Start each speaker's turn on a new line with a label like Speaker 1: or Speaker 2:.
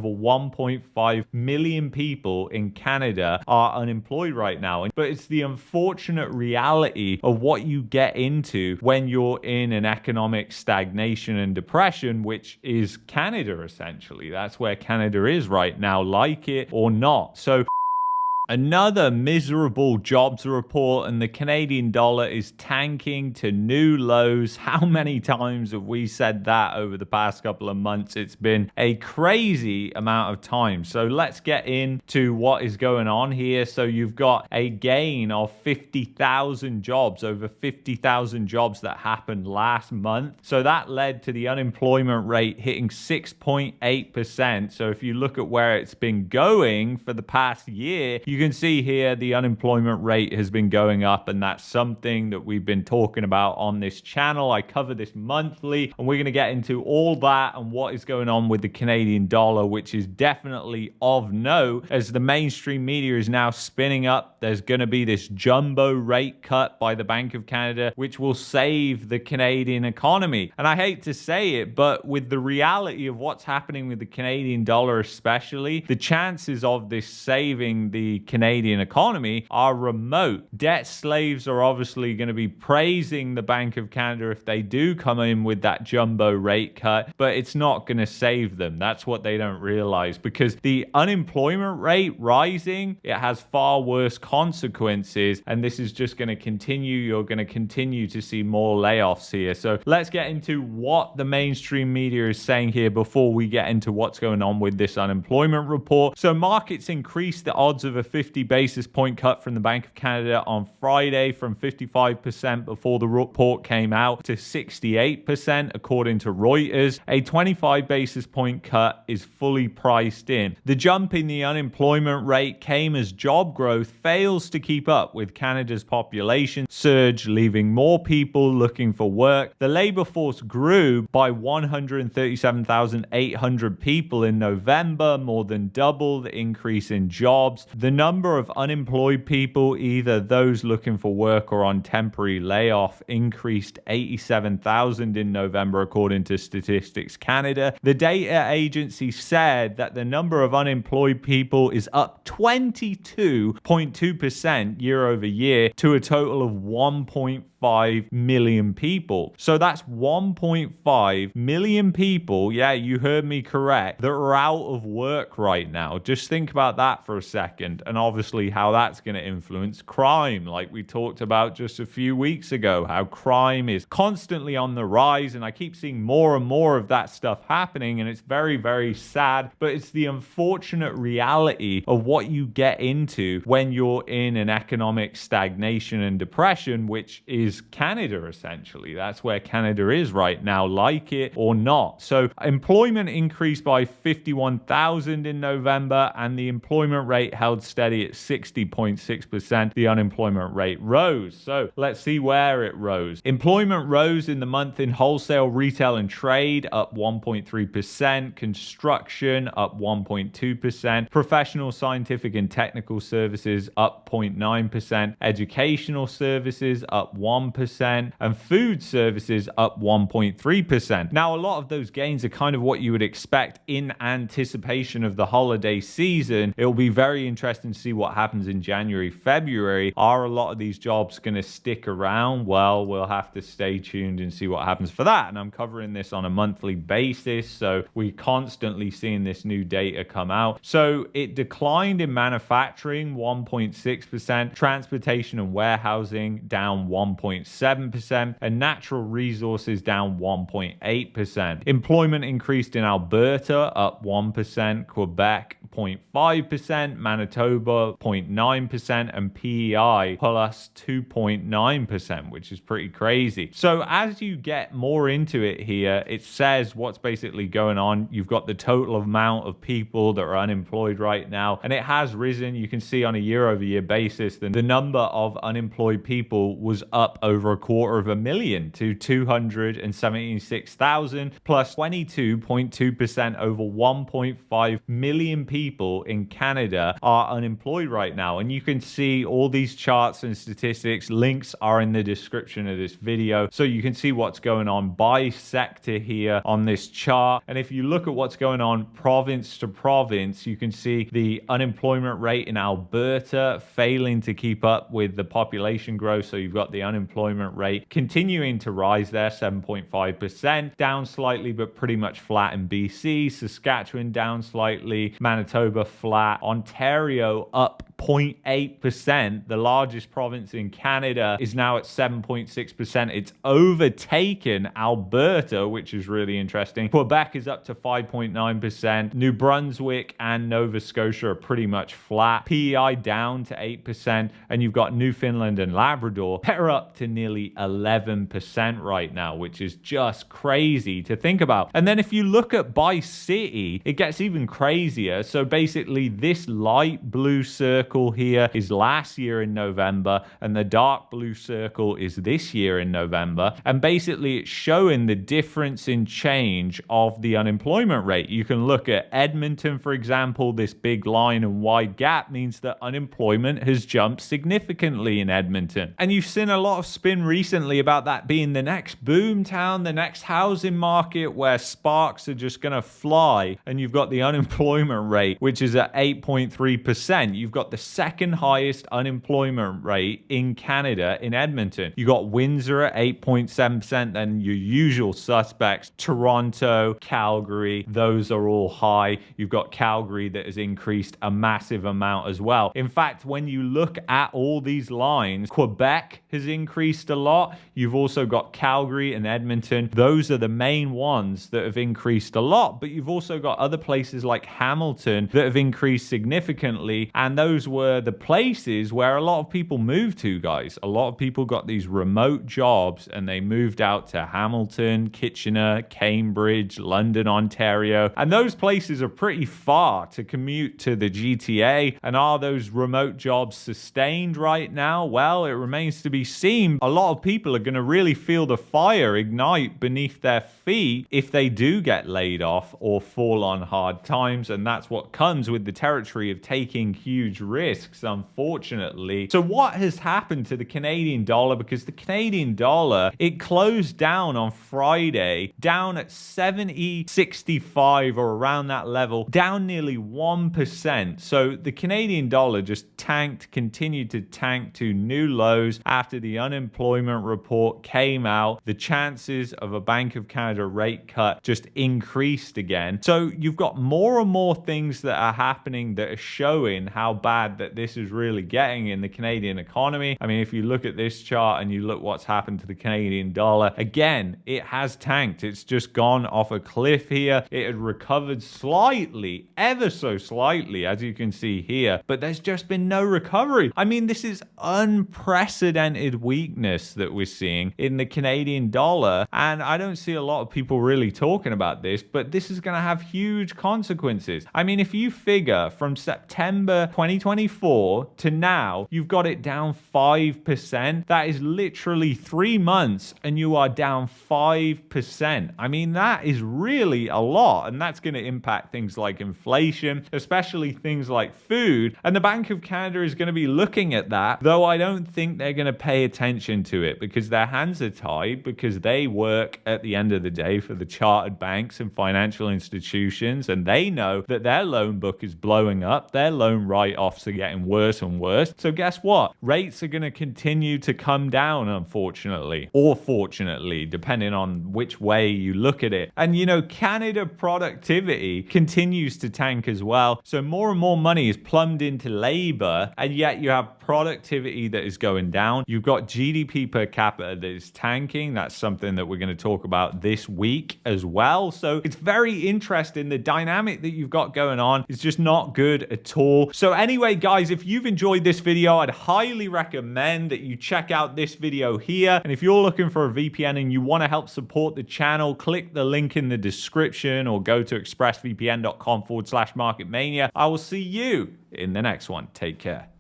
Speaker 1: over 1.5 million people in Canada are unemployed right now. But it's the unfortunate reality of what you get into when you're in an economic stagnation and depression, which is Canada, essentially. That's where Canada is right now, like it or not. So another miserable jobs report, and the Canadian dollar is tanking to new lows. How many times have we said that over the past couple of months? It's been a crazy amount of time. So let's get into what is going on here. So you've got a gain of 50,000 jobs, over 50,000 jobs that happened last month. So that led to the unemployment rate hitting 6.8%. So if you look at where it's been going for the past year, you can see here the unemployment rate has been going up, and that's something that we've been talking about on this channel. I cover this monthly, and we're going to get into all that and what is going on with the Canadian dollar, which is definitely of note as the mainstream media is now spinning up. There's going to be this jumbo rate cut by the Bank of Canada, which will save the Canadian economy. And I hate to say it, but with the reality of what's happening with the Canadian dollar especially, the chances of this saving the Canadian economy are remote. Debt slaves are obviously going to be praising the Bank of Canada if they do come in with that jumbo rate cut, but it's not going to save them. That's what they don't realize, because the unemployment rate rising, it has far worse consequences, and this is just going to continue. You're going to continue to see more layoffs here. So let's get into what the mainstream media is saying here before we get into what's going on with this unemployment report. So markets increased the odds of a 50 basis point cut from the Bank of Canada on Friday from 55% before the report came out to 68% according to Reuters. A 25 basis point cut is fully priced in. The jump in the unemployment rate came as job growth fails to keep up with Canada's population surge, leaving more people looking for work. The labor force grew by 137,800 people in November, more than double the increase in jobs. The number of unemployed people, either those looking for work or on temporary layoff, increased 87,000 in November, according to Statistics Canada. The data agency said that the number of unemployed people is up 22.2% year over year to a total of 1.5 million people. So that's 1.5 million people, yeah, you heard me correct, that are out of work right now. Just think about that for a second, and obviously how that's going to influence crime, like we talked about just a few weeks ago, how crime is constantly on the rise, and I keep seeing more and more of that stuff happening, and it's very, very sad, but it's the unfortunate reality of what you get into when you're in an economic stagnation and depression, which is Canada, essentially. That's where Canada is right now, like it or not. So employment increased by 51,000 in November, and the employment rate held steady at 60.6%. The unemployment rate rose. So let's see where it rose. Employment rose in the month in wholesale, retail, and trade, up 1.3%. Construction, up 1.2%. Professional, scientific, and technical services, up 0.9%. Educational services, up 1%. And food services, up 1.3%. Now, a lot of those gains are kind of what you would expect in anticipation of the holiday season. It'll be very interesting to see what happens in January, February. Are a lot of these jobs going to stick around? Well, we'll have to stay tuned and see what happens for that. And I'm covering this on a monthly basis, so we're constantly seeing this new data come out. So it declined in manufacturing, 1.6%, transportation and warehousing down 1.7%, and natural resources down 1.8%. Employment increased in Alberta, up 1%, Quebec 0.5%, Manitoba 0.9%, and PEI plus 2.9%, which is pretty crazy. So as you get more into it here, it says what's basically going on. You've got the total amount of people that are unemployed right now, and it has risen. You can see on a year-over-year basis that the number of unemployed people was up over 250,000 to 276,000, plus 22.2% over 1.5 million people people in Canada are unemployed right now. And you can see all these charts and statistics. Links are in the description of this video, so you can see what's going on by sector here on this chart. And if you look at what's going on province to province, you can see the unemployment rate in Alberta failing to keep up with the population growth. So you've got the unemployment rate continuing to rise there, 7.5%, down slightly but pretty much flat in BC. Saskatchewan down slightly, Manitoba flat, Ontario up 0.8%. The largest province in Canada is now at 7.6%. It's overtaken Alberta, which is really interesting. Quebec is up to 5.9%. New Brunswick and Nova Scotia are pretty much flat. PEI down to 8%. And you've got Newfoundland and Labrador. They're up to nearly 11% right now, which is just crazy to think about. And then if you look at by city, it gets even crazier. So basically this light blue circle here is last year in November, and the dark blue circle is this year in November. And basically it's showing the difference in change of the unemployment rate. You can look at Edmonton, for example. This big line and wide gap means that unemployment has jumped significantly in Edmonton. And you've seen a lot of spin recently about that being the next boom town, the next housing market where sparks are just going to fly. And you've got the unemployment rate, which is at 8.3%. You've got the second highest unemployment rate in Canada in Edmonton. You got Windsor at 8.7%, then your usual suspects, Toronto, Calgary, those are all high. You've got Calgary that has increased a massive amount as well. In fact, when you look at all these lines, Quebec has increased a lot. You've also got Calgary and Edmonton. Those are the main ones that have increased a lot, but you've also got other places like Hamilton that have increased significantly, and those were the places where a lot of people moved to, guys. A lot of people got these remote jobs and they moved out to Hamilton, Kitchener, Cambridge, London, Ontario, and those places are pretty far to commute to the GTA. And are those remote jobs sustained right now? Well, it remains to be seen. A lot of people are going to really feel the fire ignite beneath their feet if they do get laid off or fall on hard times, and that's what comes with the territory of taking huge risks, unfortunately. So what has happened to the Canadian dollar? Because the Canadian dollar, it closed down on Friday down at 70.65 or around that level, down nearly 1%. So the Canadian dollar just tanked, continued to tank to new lows after the unemployment report came out. The chances of a Bank of Canada rate cut just increased again. So you've got more and more things that are happening that are showing how bad that this is really getting in the Canadian economy. I mean, if you look at this chart and you look what's happened to the Canadian dollar, again, it has tanked. It's just gone off a cliff here. It had recovered slightly, ever so slightly, as you can see here, but there's just been no recovery. I mean, this is unprecedented weakness that we're seeing in the Canadian dollar, and I don't see a lot of people really talking about this, but this is going to have huge consequences. I mean, if you figure from September 2024 to now, you've got it down 5%. That is literally 3 months and you are down 5%. I mean, that is really a lot, and that's going to impact things like inflation, especially things like food. And the Bank of Canada is going to be looking at that, though I don't think they're going to pay attention to it because their hands are tied, because they work at the end of the day for the chartered banks and financial institutions, and they know that their loan book is blowing up. Their loan write-offs are getting worse and worse. So guess what? Rates are going to continue to come down, unfortunately, or fortunately, depending on which way you look at it. And you know, Canada productivity continues to tank as well. So more and more money is plumbed into labor, and yet you have productivity that is going down. You've got GDP per capita that is tanking. That's something that we're going to talk about this week as well. So it's very interesting. The dynamic that you've got going on is just not good at all. So anyway, guys, if you've enjoyed this video, I'd highly recommend that you check out this video here. And if you're looking for a VPN and you want to help support the channel, click the link in the description or go to expressvpn.com/marketmania. I will see you in the next one. Take care.